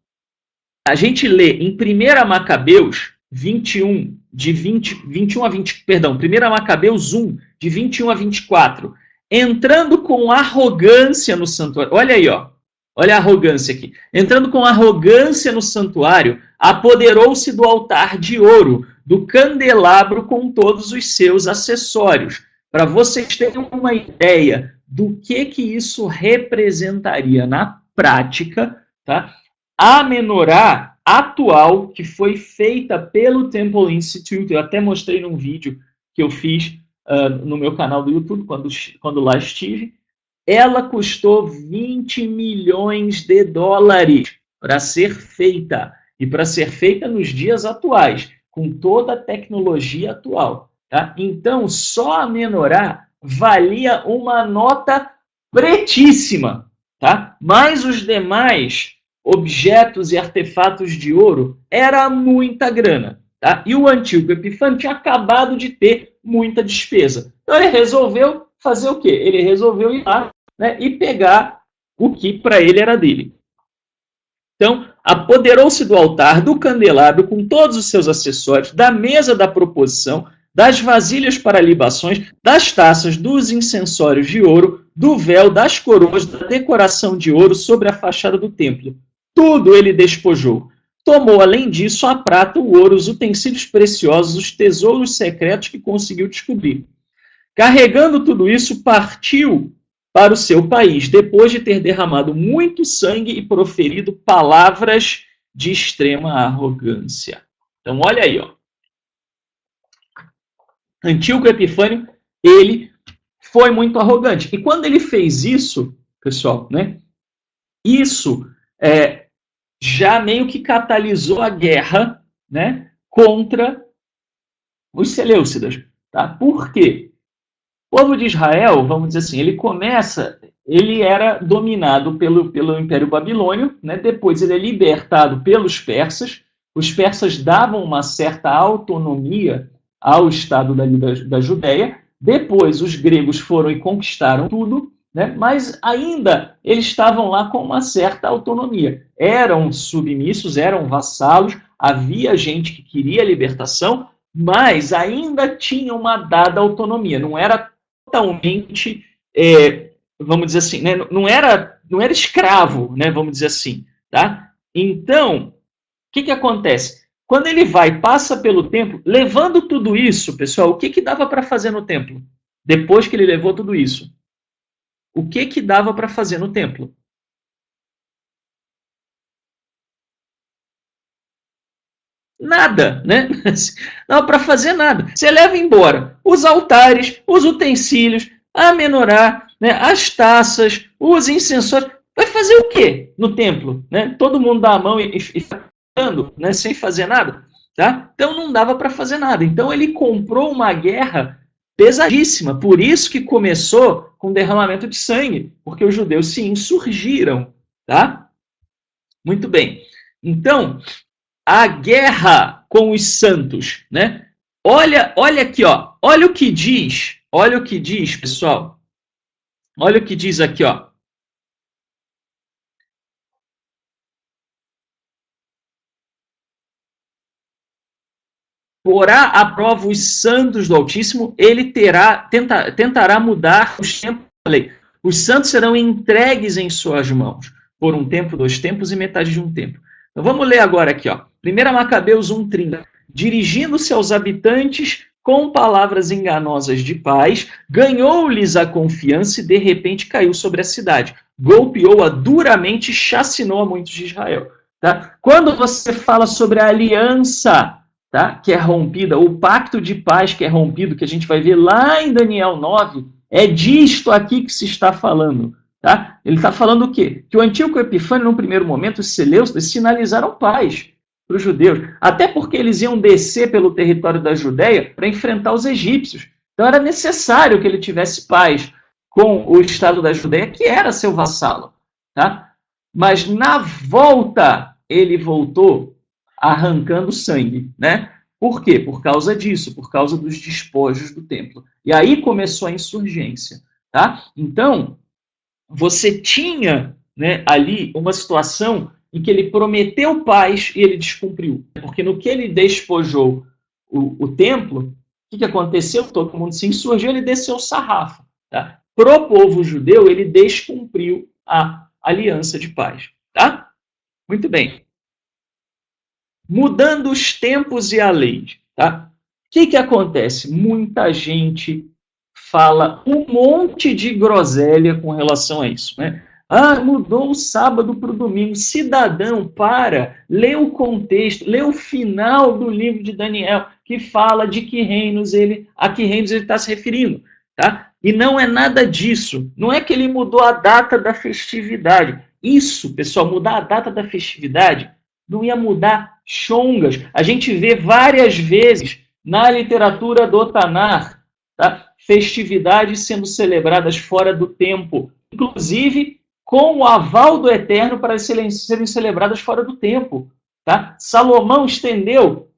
a gente lê em 1 Macabeus 21, de 21 a 20, perdão, 1 Macabeus 1, de 21 a 24, entrando com arrogância no santuário. Olha aí, ó. Olha a arrogância aqui. Entrando com arrogância no santuário, apoderou-se do altar de ouro, do candelabro com todos os seus acessórios. Para vocês terem uma ideia do que isso representaria na prática, tá? A menorá atual, que foi feita pelo Temple Institute, eu até mostrei num vídeo que eu fiz no meu canal do YouTube, quando lá estive, ela custou 20 milhões de dólares para ser feita, e para ser feita nos dias atuais, com toda a tecnologia atual. Tá? Então, só a menorá valia uma nota pretíssima, tá? Mas os demais objetos e artefatos de ouro era muita grana. Tá? E o Antíoco Epifânio tinha acabado de ter muita despesa. Então ele resolveu fazer o quê? Ele resolveu ir lá, né, e pegar o que para ele era dele. Então, apoderou-se do altar, do candelabro, com todos os seus acessórios, da mesa da proposição, das vasilhas para libações, das taças, dos incensórios de ouro, do véu, das coroas, da decoração de ouro sobre a fachada do templo. Tudo ele despojou. Tomou, além disso, a prata, o ouro, os utensílios preciosos, os tesouros secretos que conseguiu descobrir. Carregando tudo isso, partiu para o seu país, depois de ter derramado muito sangue e proferido palavras de extrema arrogância. Então, olha aí, ó. Antíoco Epifânio, ele foi muito arrogante. E quando ele fez isso, pessoal, né, isso já meio que catalisou a guerra, né, contra os seleucidas. Tá? Por quê? O povo de Israel, vamos dizer assim, ele era dominado pelo Império Babilônio, né? Depois ele é libertado pelos persas. Os persas davam uma certa autonomia ao Estado da Judéia. Depois os gregos foram e conquistaram tudo, né? Mas ainda eles estavam lá com uma certa autonomia. Eram submissos, eram vassalos, havia gente que queria a libertação, mas ainda tinha uma dada autonomia. Não era totalmente, vamos dizer assim, né? não era escravo, né? Vamos dizer assim. Tá? Então, o que acontece? Quando ele passa pelo templo, levando tudo isso, pessoal, o que dava para fazer no templo? Depois que ele levou tudo isso. O que dava para fazer no templo? Nada, né? Não dá para fazer nada. Você leva embora os altares, os utensílios, a menorá, né? As taças, os incensórios. Vai fazer o quê no templo? Né? Todo mundo dá a mão e ficando, né? Sem fazer nada. Tá? Então não dava para fazer nada. Então ele comprou uma guerra pesadíssima. Por isso que começou com derramamento de sangue, porque os judeus se insurgiram. Tá? Muito bem. Então, a guerra com os santos, né? Olha aqui, ó. Olha o que diz, pessoal. Olha o que diz aqui, ó. Porá à prova os santos do Altíssimo, ele tentará mudar os tempos da lei. Os santos serão entregues em suas mãos, por um tempo, 2 tempos e metade de um tempo. Então vamos ler agora aqui, ó. 1 Macabeus 1:30. Dirigindo-se aos habitantes com palavras enganosas de paz, ganhou-lhes a confiança e de repente caiu sobre a cidade. Golpeou-a duramente e chacinou a muitos de Israel. Tá? Quando você fala sobre a aliança tá? Que é rompida, o pacto de paz que é rompido, que a gente vai ver lá em Daniel 9, é disto aqui que se está falando. Tá? Ele está falando o quê? Que o Antíoco Epifânio, no primeiro momento, os Seleucidas sinalizaram paz para os judeus, até porque eles iam descer pelo território da Judéia para enfrentar os egípcios. Então era necessário que ele tivesse paz com o Estado da Judéia, que era seu vassalo. Tá? Mas na volta, ele voltou arrancando sangue, né? Por quê? Por causa disso, por causa dos despojos do templo. E aí começou a insurgência, tá? Então, você tinha, né, ali uma situação em que ele prometeu paz e ele descumpriu. Porque no que ele despojou o templo, o que aconteceu? Todo mundo se insurgiu, ele desceu o sarrafo. Tá? Pro povo judeu, ele descumpriu a aliança de paz. Tá? Muito bem. Mudando os tempos e a lei. Tá? O que acontece? Muita gente fala um monte de groselha com relação a isso. Né? Ah, mudou o sábado para o domingo. Cidadão, lê o contexto, lê o final do livro de Daniel, que fala de que reinos a que reinos ele está se referindo. Tá? E não é nada disso. Não é que ele mudou a data da festividade. Isso, pessoal, mudar a data da festividade não ia mudar chongas. A gente vê várias vezes na literatura do Tanar, tá? Festividades sendo celebradas fora do tempo, inclusive com o aval do Eterno para serem celebradas fora do tempo. Tá? Salomão estendeu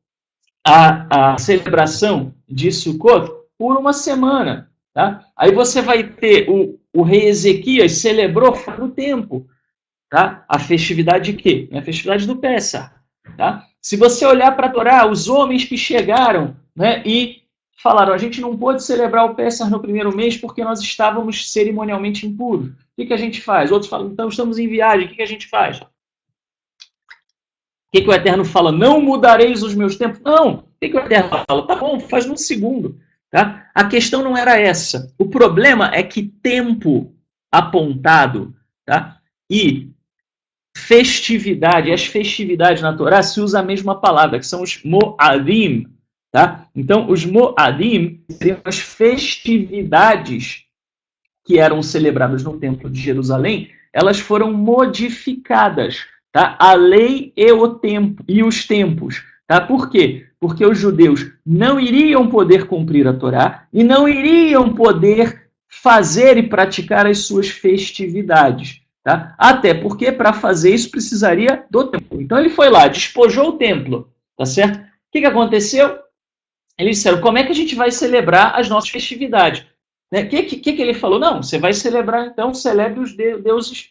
a celebração de Sukkot por uma semana. Tá? Aí você vai ter o rei Ezequias celebrou fora do tempo. Tá? A festividade de quê? A festividade do Pessah. Tá? Se você olhar para a Torá, os homens que chegaram, né, e falaram, a gente não pôde celebrar o Pessah no primeiro mês porque nós estávamos cerimonialmente impuros. O que a gente faz? Outros falam, então estamos em viagem, o que a gente faz? O que o Eterno fala? Não mudareis os meus tempos? Não. O que o Eterno fala? Tá bom, faz num segundo. Tá? A questão não era essa. O problema é que tempo apontado, tá? E festividade, as festividades na Torá se usa a mesma palavra, que são os Moadim. Tá? Então, os Moadim seriam as festividades que eram celebradas no Templo de Jerusalém, elas foram modificadas. Tá? A lei e o tempo e os tempos. Tá? Por quê? Porque os judeus não iriam poder cumprir a Torá e não iriam poder fazer e praticar as suas festividades. Tá? Até porque, para fazer isso, precisaria do templo. Então, ele foi lá, despojou o templo. Tá certo? O que aconteceu? Eles disseram, como é que a gente vai celebrar as nossas festividades? O que ele falou? Não, você vai celebrar, então, celebre os deuses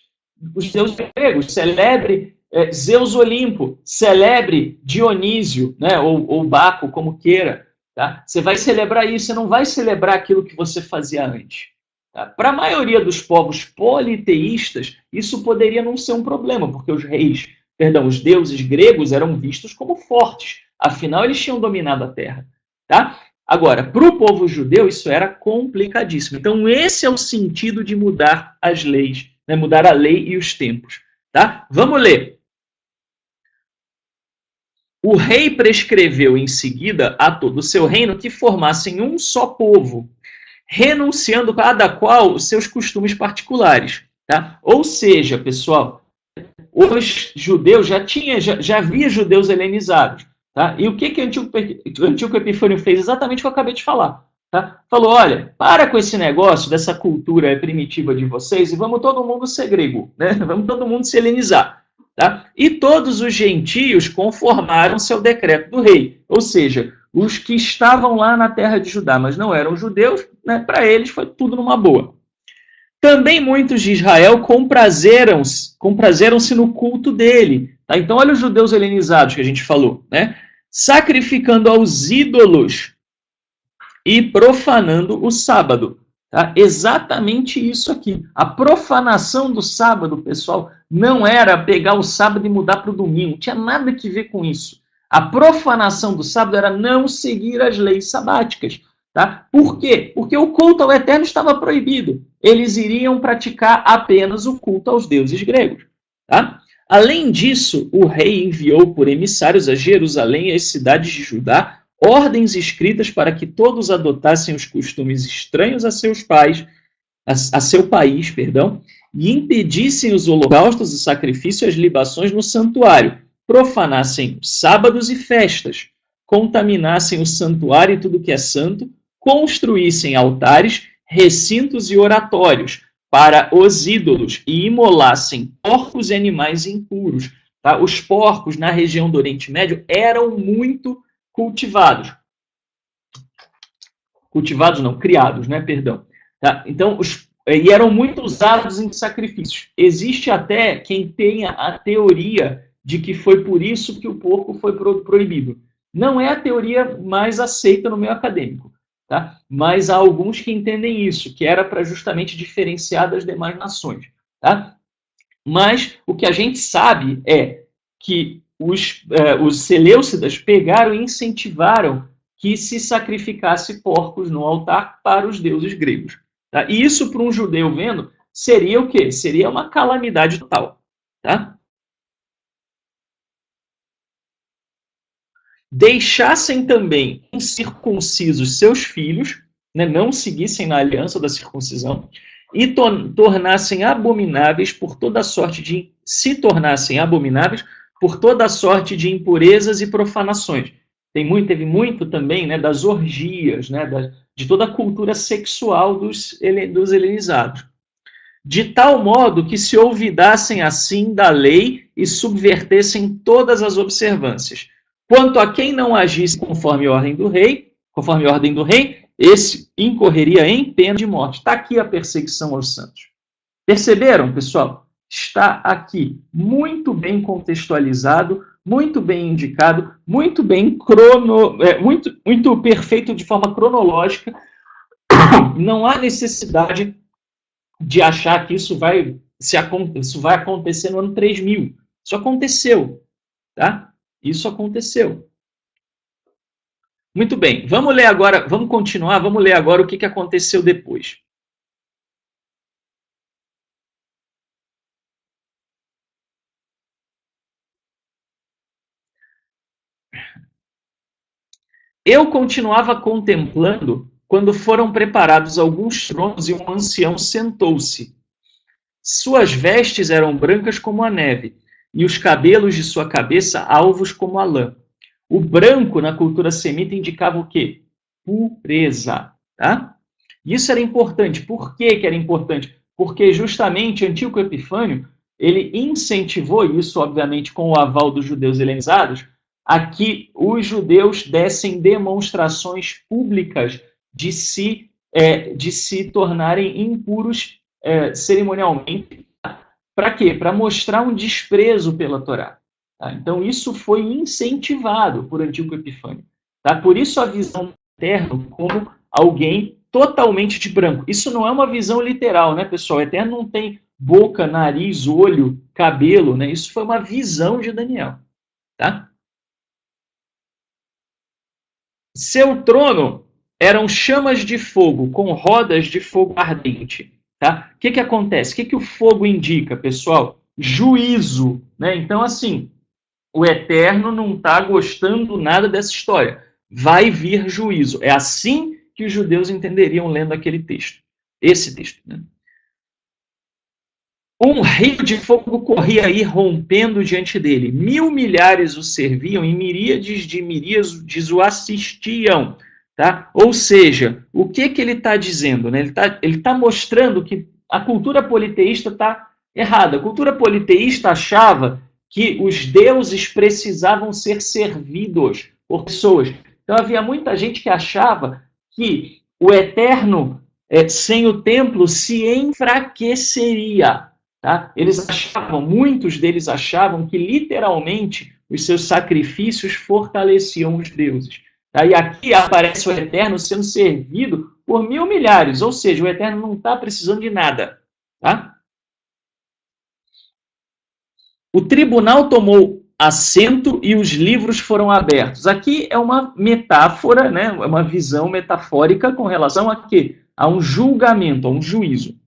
gregos, celebre Zeus Olimpo, celebre Dionísio, né, ou Baco, como queira. Tá? Você vai celebrar isso, você não vai celebrar aquilo que você fazia antes. Tá? Para a maioria dos povos politeístas, isso poderia não ser um problema, porque os deuses gregos eram vistos como fortes, afinal eles tinham dominado a terra. Tá? Agora, para o povo judeu, isso era complicadíssimo. Então, esse é o sentido de mudar as leis, né? Mudar a lei e os tempos. Tá? Vamos ler. O rei prescreveu em seguida a todo o seu reino que formassem um só povo, renunciando cada qual os seus costumes particulares. Tá? Ou seja, pessoal, os judeus já havia judeus helenizados. Tá? E o que o Antíoco Epifânio fez? Exatamente o que eu acabei de falar. Tá? Falou, olha, para com esse negócio dessa cultura primitiva de vocês e vamos todo mundo ser grego, né? Vamos todo mundo se helenizar. Tá? E todos os gentios conformaram-se ao decreto do rei. Ou seja, os que estavam lá na terra de Judá, mas não eram judeus, né? Para eles foi tudo numa boa. Também muitos de Israel comprazeram-se no culto dele. Tá? Então, olha os judeus helenizados que a gente falou, né? Sacrificando aos ídolos e profanando o sábado. Tá? Exatamente isso aqui. A profanação do sábado, pessoal, não era pegar o sábado e mudar para o domingo. Não tinha nada que ver com isso. A profanação do sábado era não seguir as leis sabáticas. Tá? Por quê? Porque o culto ao Eterno estava proibido. Eles iriam praticar apenas o culto aos deuses gregos. Tá? Além disso, o rei enviou por emissários a Jerusalém e às cidades de Judá ordens escritas para que todos adotassem os costumes estranhos a seus pais, a seu país, perdão, e impedissem os holocaustos, o sacrifício e as libações no santuário, profanassem sábados e festas, contaminassem o santuário e tudo que é santo, construíssem altares, recintos e oratórios para os ídolos e imolassem porcos e animais impuros. Tá? Os porcos na região do Oriente Médio eram muito cultivados. Cultivados não, criados, né? Perdão. Tá? Então, e eram muito usados em sacrifícios. Existe até quem tenha a teoria de que foi por isso que o porco foi proibido. Não é a teoria mais aceita no meio acadêmico, tá? Mas há alguns que entendem isso, que era para justamente diferenciar das demais nações. Tá? Mas o que a gente sabe é que os seleucidas pegaram e incentivaram que se sacrificasse porcos no altar para os deuses gregos. Tá? E isso, para um judeu vendo, seria o quê? Seria uma calamidade total. Tá? Deixassem também incircuncisos seus filhos, né, não seguissem na aliança da circuncisão, e tornassem abomináveis por toda sorte de se tornassem abomináveis por toda sorte de impurezas e profanações. Teve muito também, né, das orgias, né, de toda a cultura sexual dos helenizados. De tal modo que se olvidassem assim da lei e subvertessem todas as observâncias. Quanto a quem não agisse conforme a ordem do rei, esse incorreria em pena de morte. Está aqui a perseguição aos santos. Perceberam, pessoal? Está aqui muito bem contextualizado, muito bem indicado, muito bem muito perfeito de forma cronológica. Não há necessidade de achar que isso vai acontecer no ano 3000. Isso aconteceu, tá? Isso aconteceu. Muito bem, vamos ler agora, vamos continuar, vamos ler agora o que aconteceu depois. Eu continuava contemplando quando foram preparados alguns tronos e um ancião sentou-se. Suas vestes eram brancas como a neve, e os cabelos de sua cabeça alvos como a lã. O branco, na cultura semita, indicava o quê? Pureza. Tá? Isso era importante. Por que era importante? Porque justamente Antíoco Epifânio, ele incentivou, isso obviamente com o aval dos judeus helenizados, a que os judeus dessem demonstrações públicas de se tornarem impuros cerimonialmente. Para quê? Para mostrar um desprezo pela Torá. Tá? Então, isso foi incentivado por Antíoco Epifânio. Tá? Por isso, a visão eterno como alguém totalmente de branco. Isso não é uma visão literal, né, pessoal? O eterno não tem boca, nariz, olho, cabelo, né? Isso foi uma visão de Daniel. Tá? Seu trono eram chamas de fogo com rodas de fogo ardente. Tá? O que acontece? O que o fogo indica, pessoal? Juízo. Né? Então, assim, o Eterno não está gostando nada dessa história. Vai vir juízo. É assim que os judeus entenderiam lendo aquele texto. Esse texto. Né? Um rio de fogo corria aí, rompendo diante dele. 1000 milhares o serviam e miríades de miríades o assistiam. Tá? Ou seja, o que ele está dizendo? Né? Ele tá mostrando que a cultura politeísta está errada. A cultura politeísta achava que os deuses precisavam ser servidos por pessoas. Então havia muita gente que achava que o Eterno, sem o templo, se enfraqueceria. Tá? Muitos deles achavam que literalmente os seus sacrifícios fortaleciam os deuses. Tá? E aqui aparece o Eterno sendo servido por 1000 milhares, ou seja, o Eterno não está precisando de nada. Tá? O tribunal tomou assento e os livros foram abertos. Aqui é uma metáfora, né? Uma visão metafórica com relação a quê? A um julgamento, a um juízo.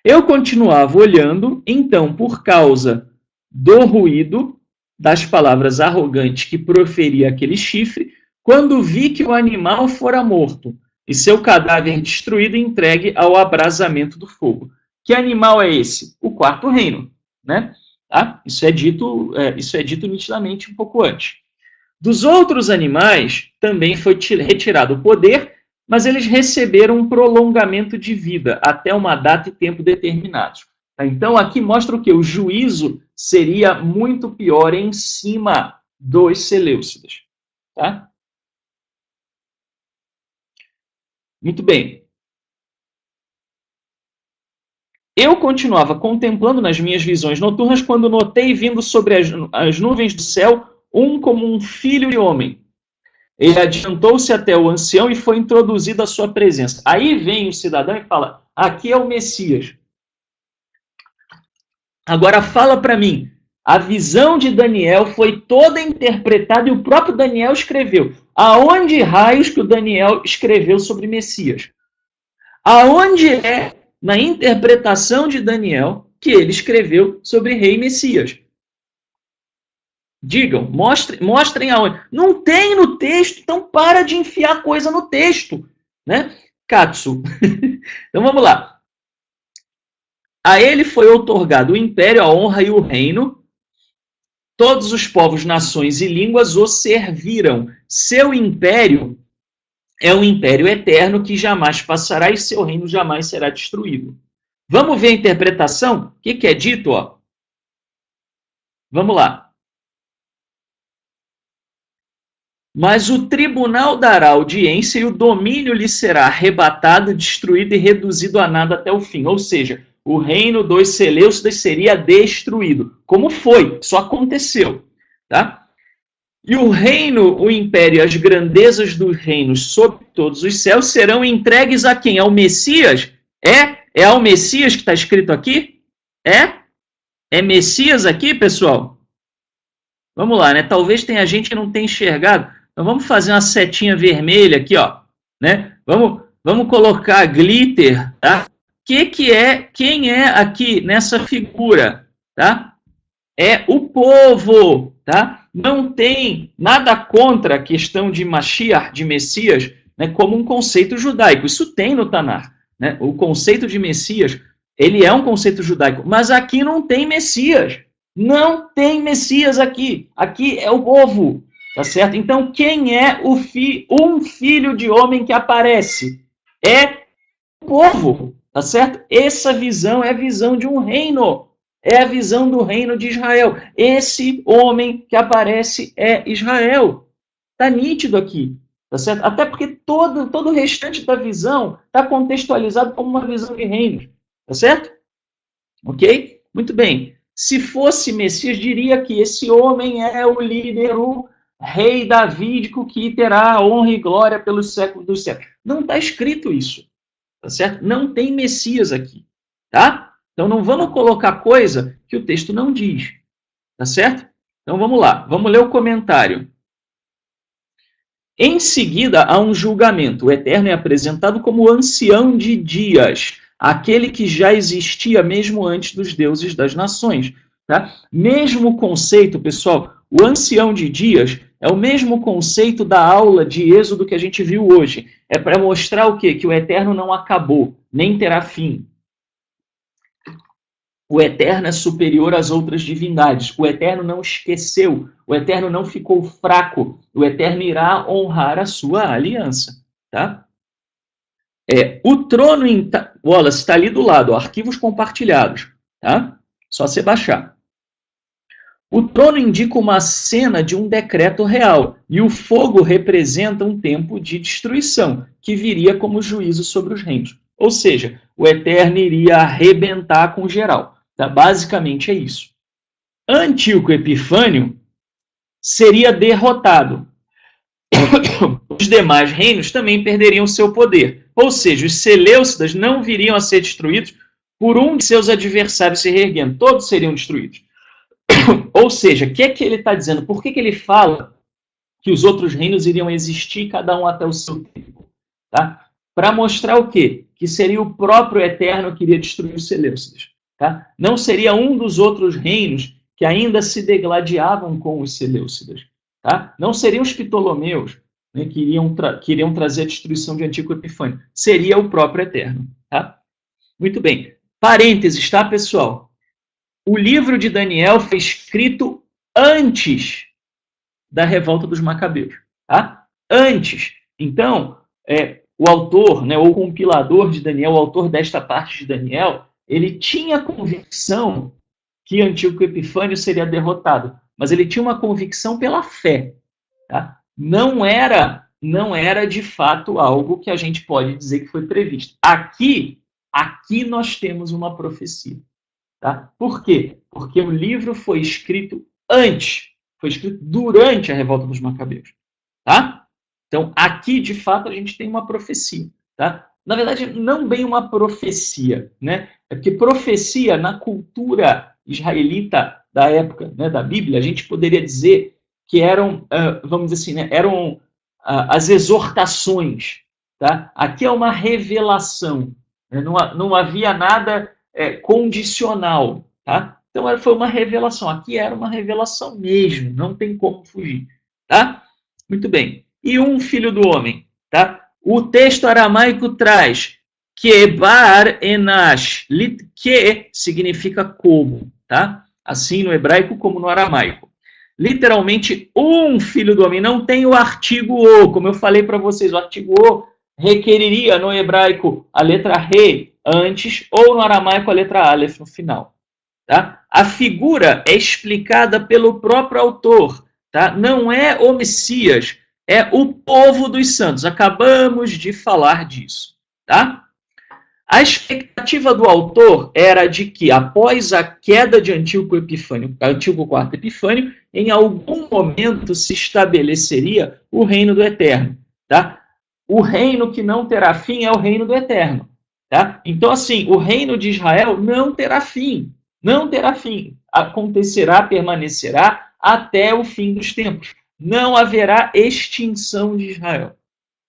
Eu continuava olhando, então, por causa do ruído das palavras arrogantes que proferia aquele chifre, quando vi que o animal fora morto e seu cadáver destruído e entregue ao abrasamento do fogo. Que animal é esse? O quarto reino, né? Tá? Isso é dito nitidamente um pouco antes. Dos outros animais também foi retirado o poder, mas eles receberam um prolongamento de vida até uma data e tempo determinados. Então aqui mostra o que? O juízo seria muito pior em cima dos Seleucidas. Tá? Muito bem. Eu continuava contemplando nas minhas visões noturnas quando notei vindo sobre as nuvens do céu como um filho de homem. Ele adiantou-se até o ancião e foi introduzido à sua presença. Aí vem o cidadão e fala, aqui é o Messias. Agora fala para mim, a visão de Daniel foi toda interpretada e o próprio Daniel escreveu. Aonde raios que o Daniel escreveu sobre Messias? Aonde é na interpretação de Daniel que ele escreveu sobre Rei Messias? Digam, mostrem aonde. Não tem no texto, então para de enfiar coisa no texto, né? Katsu. Então vamos lá. A ele foi outorgado o império, a honra e o reino. Todos os povos, nações e línguas o serviram. Seu império é um império eterno que jamais passará e seu reino jamais será destruído. Vamos ver a interpretação? O que é dito? Ó? Vamos lá. Mas o tribunal dará audiência e o domínio lhe será arrebatado, destruído e reduzido a nada até o fim. Ou seja, o reino dos Seleucidas seria destruído. Como foi? Isso aconteceu. Tá? E o reino, o império e as grandezas dos reinos sobre todos os céus serão entregues a quem? Ao Messias? É ao Messias que está escrito aqui? É Messias aqui, pessoal? Vamos lá, né? Talvez tenha gente que não tenha enxergado. Então vamos fazer uma setinha vermelha aqui, ó, né? Vamos colocar glitter, tá? Quem é aqui nessa figura, tá? É o povo, tá? Não tem nada contra a questão de Mashiach, de Messias, né, como um conceito judaico. Isso tem no Tanar, né? O conceito de Messias, ele é um conceito judaico, mas aqui não tem Messias. Não tem Messias aqui. Aqui é o povo. Tá certo? Então, quem é um filho de homem que aparece? É o povo. Tá certo? Essa visão é a visão de um reino. É a visão do reino de Israel. Esse homem que aparece é Israel. Tá nítido aqui. Tá certo? Até porque todo o restante da visão está contextualizado como uma visão de reino. Tá certo? Ok? Muito bem. Se fosse Messias, diria que esse homem é o líder, o rei davídico que terá honra e glória pelos séculos dos séculos. Não está escrito isso, tá certo? Não tem Messias aqui, tá? Então não vamos colocar coisa que o texto não diz, tá certo? Então vamos lá, vamos ler o comentário. Em seguida, há um julgamento. O Eterno é apresentado como o ancião de dias, aquele que já existia mesmo antes dos deuses das nações. Tá? Mesmo conceito, pessoal, o ancião de dias é o mesmo conceito da aula de Êxodo que a gente viu hoje. É para mostrar o quê? Que o Eterno não acabou, nem terá fim. O Eterno é superior às outras divindades. O Eterno não esqueceu. O Eterno não ficou fraco. O Eterno irá honrar a sua aliança. Tá? O trono... Wallace, está ali do lado. Ó, arquivos compartilhados. Tá? Só você baixar. O trono indica uma cena de um decreto real. E o fogo representa um tempo de destruição, que viria como juízo sobre os reinos. Ou seja, o Eterno iria arrebentar com geral. Tá? Basicamente é isso. Antíoco Epifânio seria derrotado. Os demais reinos também perderiam seu poder. Ou seja, os Seleucidas não viriam a ser destruídos por um de seus adversários se reerguendo. Todos seriam destruídos. Ou seja, o que é que ele está dizendo? Por que ele fala que os outros reinos iriam existir, cada um até o seu tempo? Tá? Para mostrar o quê? Que seria o próprio Eterno que iria destruir os Seleucidas. Tá? Não seria um dos outros reinos que ainda se degladiavam com os seleucidas. Tá? Não seriam os Ptolomeus, né, que iriam trazer a destruição de Antíoco Epifânio. Seria o próprio Eterno. Tá? Muito bem. Parênteses, tá, pessoal? O livro de Daniel foi escrito antes da revolta dos Macabeus. Tá? Antes. Então, o autor, né, ou o compilador de Daniel, o autor desta parte de Daniel, ele tinha convicção que Antíoco Epifânio seria derrotado, mas ele tinha uma convicção pela fé. Tá? Não era de fato algo que a gente pode dizer que foi previsto. Aqui nós temos uma profecia. Tá? Por quê? Porque o livro foi escrito antes, foi escrito durante a revolta dos Macabeus. Tá? Então, aqui, de fato, a gente tem uma profecia. Tá? Na verdade, não bem uma profecia, né? É porque profecia, na cultura israelita da época, né, da Bíblia, a gente poderia dizer que eram, vamos dizer assim, né, eram as exortações. Tá? Aqui é uma revelação. Né? Não havia nada condicional. Tá? Então, foi uma revelação. Aqui era uma revelação mesmo, não tem como fugir. Tá? Muito bem. E um filho do homem. Tá? O texto aramaico traz Kebar Enash, que significa como, tá? Assim no hebraico como no aramaico. Literalmente, um filho do homem. Não tem o artigo o, como eu falei para vocês, o artigo o requeriria no hebraico a letra re antes ou no aramaico a letra aleph no final. Tá? A figura é explicada pelo próprio autor. Tá? Não é o Messias, é o povo dos santos. Acabamos de falar disso. Tá? A expectativa do autor era de que, após a queda de Antíoco IV Epifânio, em algum momento se estabeleceria o reino do Eterno. Tá? O reino que não terá fim é o reino do Eterno. Tá? Então, assim, o reino de Israel não terá fim. Não terá fim. Acontecerá, permanecerá até o fim dos tempos. Não haverá extinção de Israel.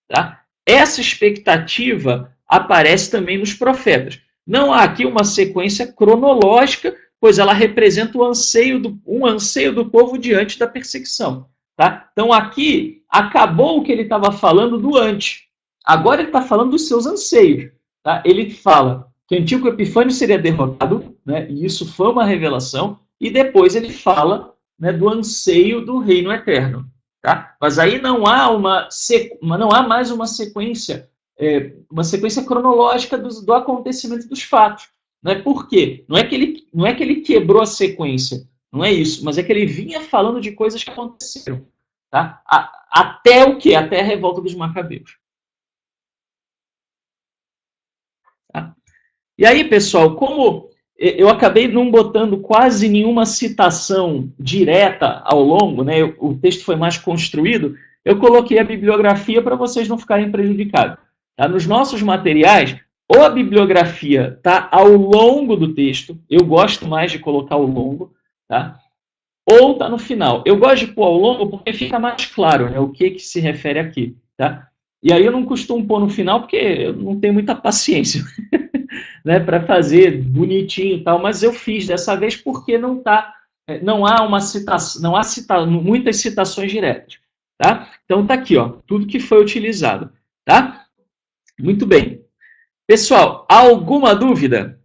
Tá? Essa expectativa aparece também nos profetas. Não há aqui uma sequência cronológica, pois ela representa um anseio do povo diante da perseguição. Tá? Então aqui acabou o que ele estava falando do antes. Agora ele está falando dos seus anseios. Tá? Ele fala que Antíoco Epifânio seria derrotado, né? E isso foi uma revelação, e depois ele fala, né, do anseio do reino eterno. Tá? Mas aí não há mais uma sequência cronológica do acontecimento dos fatos. Não é por quê? Não é que ele quebrou a sequência, não é isso, mas é que ele vinha falando de coisas que aconteceram. Tá? Até o quê? Até a revolta dos Macabeus. Tá? E aí, pessoal, como eu acabei não botando quase nenhuma citação direta ao longo, né? O texto foi mais construído, eu coloquei a bibliografia para vocês não ficarem prejudicados. Tá? Nos nossos materiais, ou a bibliografia está ao longo do texto, eu gosto mais de colocar ao longo, tá? Ou está no final. Eu gosto de pôr ao longo porque fica mais claro, né, o que se refere aqui. Tá? E aí eu não costumo pôr no final porque eu não tenho muita paciência né, para fazer bonitinho e tal, mas eu fiz dessa vez porque não há uma citação, não há muitas citações diretas. Tá? Então está aqui, ó, tudo que foi utilizado. Tá? Muito bem. Pessoal, alguma dúvida?